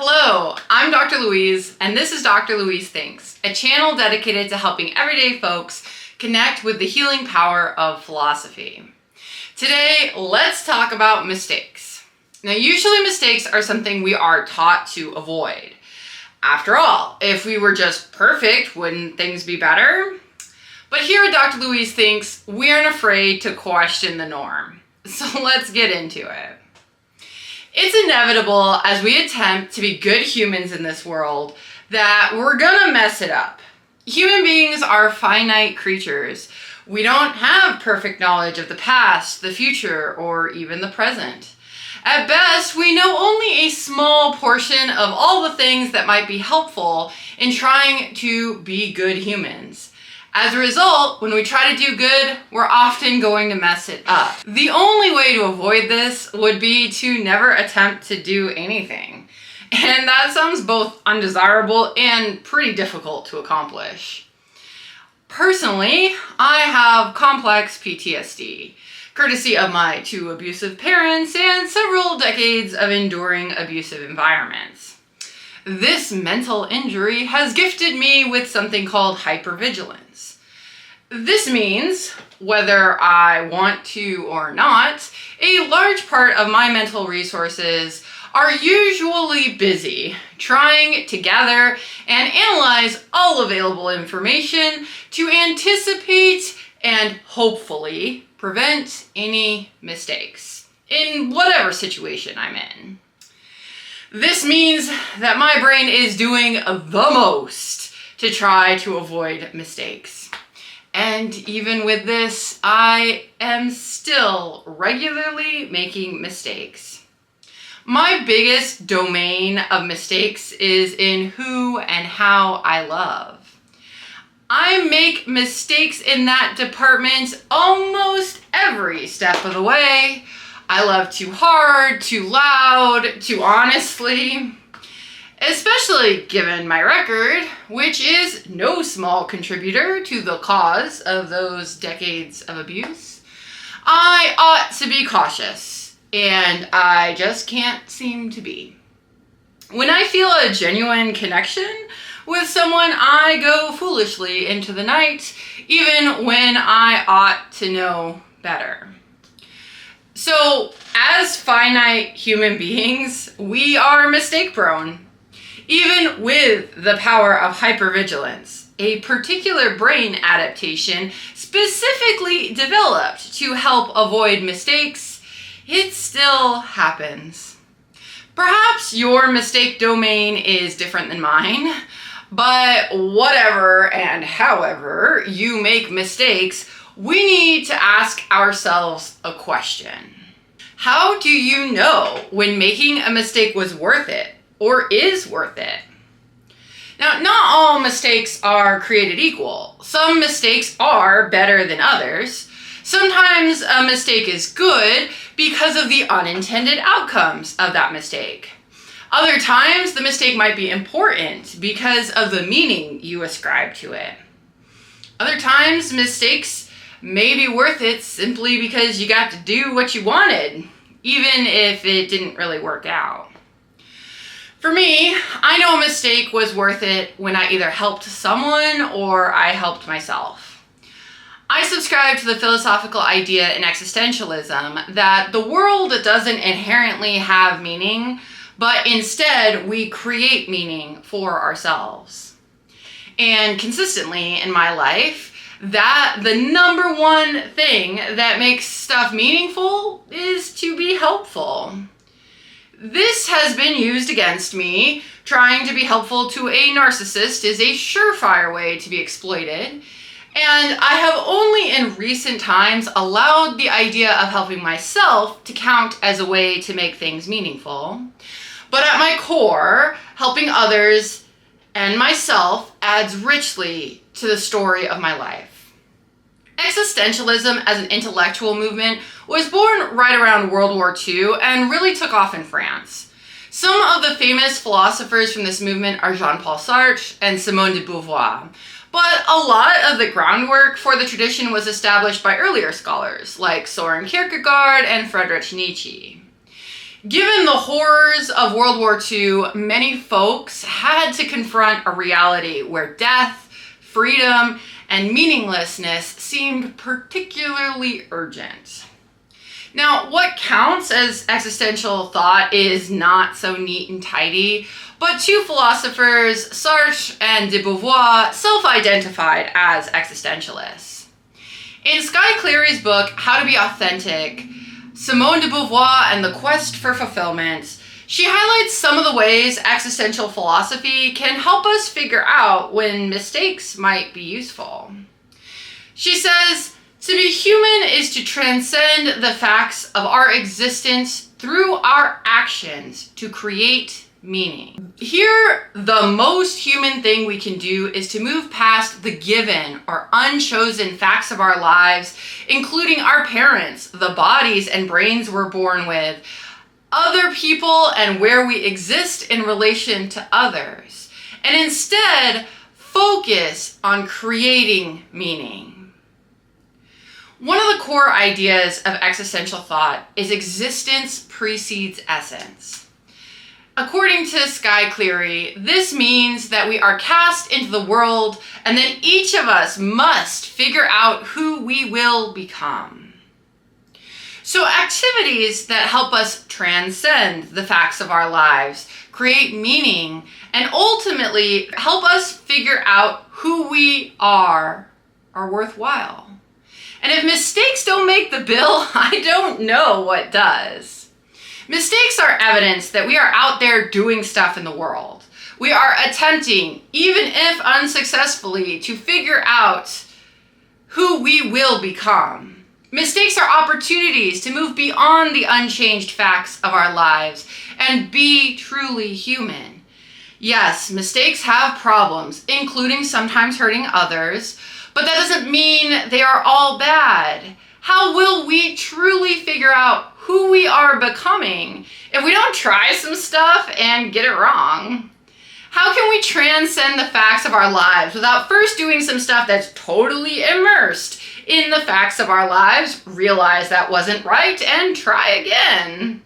Hello, I'm Dr. Louise, and this is Dr. Louise Thinks, a channel dedicated to helping everyday folks connect with the healing power of philosophy. Today, let's talk about mistakes. Now, usually mistakes are something we are taught to avoid. After all, if we were just perfect, wouldn't things be better? But here at Dr. Louise Thinks, we aren't afraid to question the norm. So let's get into it. It's inevitable as we attempt to be good humans in this world that we're gonna mess it up. Human beings are finite creatures. We don't have perfect knowledge of the past, the future, or even the present. At best, we know only a small portion of all the things that might be helpful in trying to be good humans. As a result, when we try to do good, we're often going to mess it up. The only way to avoid this would be to never attempt to do anything. And that sounds both undesirable and pretty difficult to accomplish. Personally, I have complex PTSD, courtesy of my two abusive parents and several decades of enduring abusive environments. This mental injury has gifted me with something called hypervigilance. This means, whether I want to or not, a large part of my mental resources are usually busy trying to gather and analyze all available information to anticipate and hopefully prevent any mistakes in whatever situation I'm in. This means that my brain is doing the most to try to avoid mistakes. And even with this, I am still regularly making mistakes. My biggest domain of mistakes is in who and how I love. I make mistakes in that department almost every step of the way. I love too hard, too loud, too honestly. Especially given my record, which is no small contributor to the cause of those decades of abuse. I ought to be cautious, and I just can't seem to be. When I feel a genuine connection with someone, I go foolishly into the night, even when I ought to know better. So, as finite human beings, we are mistake prone. Even with the power of hypervigilance, a particular brain adaptation specifically developed to help avoid mistakes, it still happens. Perhaps your mistake domain is different than mine, but whatever and however you make mistakes, we need to ask ourselves a question. How do you know when making a mistake was worth it or is worth it? Now, not all mistakes are created equal. Some mistakes are better than others. Sometimes a mistake is good because of the unintended outcomes of that mistake. Other times, the mistake might be important because of the meaning you ascribe to it. Other times, mistakes may be worth it simply because you got to do what you wanted, even if it didn't really work out. For me, I know a mistake was worth it when I either helped someone or I helped myself. I subscribe to the philosophical idea in existentialism that the world doesn't inherently have meaning, but instead we create meaning for ourselves. And consistently in my life, that the number one thing that makes stuff meaningful is to be helpful. This has been used against me. Trying to be helpful to a narcissist is a surefire way to be exploited. And I have only in recent times allowed the idea of helping myself to count as a way to make things meaningful. But at my core, helping others and myself adds richly to the story of my life. Existentialism as an intellectual movement was born right around World War II and really took off in France. Some of the famous philosophers from this movement are Jean-Paul Sartre and Simone de Beauvoir, but a lot of the groundwork for the tradition was established by earlier scholars like Soren Kierkegaard and Friedrich Nietzsche. Given the horrors of World War II, many folks had to confront a reality where death, freedom, and meaninglessness seemed particularly urgent. Now, what counts as existential thought is not so neat and tidy, but two philosophers, Sartre and de Beauvoir, self-identified as existentialists. In Sky Cleary's book, How to Be Authentic, Simone de Beauvoir and the Quest for Fulfillment, she highlights some of the ways existential philosophy can help us figure out when mistakes might be useful. She says, to be human is to transcend the facts of our existence through our actions to create meaning. Here, the most human thing we can do is to move past the given or unchosen facts of our lives, including our parents, the bodies and brains we're born with, other people, and where we exist in relation to others, and instead focus on creating meaning. One of the core ideas of existential thought is existence precedes essence. According to Sky Cleary, this means that we are cast into the world and then each of us must figure out who we will become. So activities that help us transcend the facts of our lives, create meaning, and ultimately help us figure out who we are worthwhile. And if mistakes don't make the bill, I don't know what does. Mistakes are evidence that we are out there doing stuff in the world. We are attempting, even if unsuccessfully, to figure out who we will become. Mistakes are opportunities to move beyond the unchanged facts of our lives and be truly human. Yes, mistakes have problems, including sometimes hurting others, but that doesn't mean they are all bad. How will we truly figure out who we are becoming if we don't try some stuff and get it wrong? How can we transcend the facts of our lives without first doing some stuff that's totally immersed in the facts of our lives, realize that wasn't right, and try again?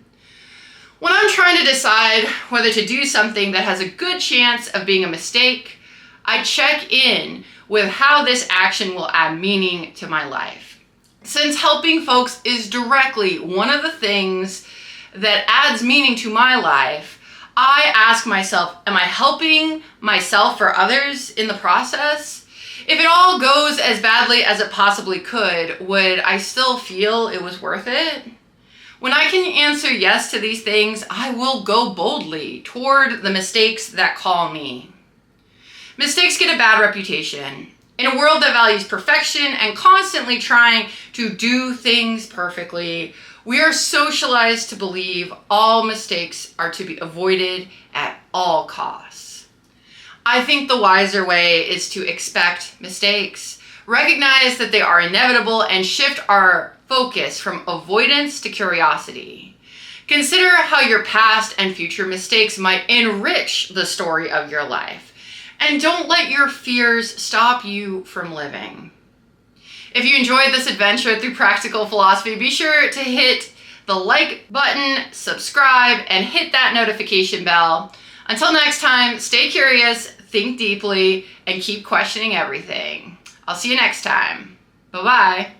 When I'm trying to decide whether to do something that has a good chance of being a mistake, I check in with how this action will add meaning to my life. Since helping folks is directly one of the things that adds meaning to my life, I ask myself, am I helping myself or others in the process? If it all goes as badly as it possibly could, would I still feel it was worth it? When I can answer yes to these things, I will go boldly toward the mistakes that call me. Mistakes get a bad reputation. In a world that values perfection and constantly trying to do things perfectly, we are socialized to believe all mistakes are to be avoided at all costs. I think the wiser way is to expect mistakes, recognize that they are inevitable, and shift our focus from avoidance to curiosity. Consider how your past and future mistakes might enrich the story of your life. And don't let your fears stop you from living. If you enjoyed this adventure through practical philosophy, be sure to hit the like button, subscribe, and hit that notification bell. Until next time, stay curious, think deeply, and keep questioning everything. I'll see you next time. Bye-bye.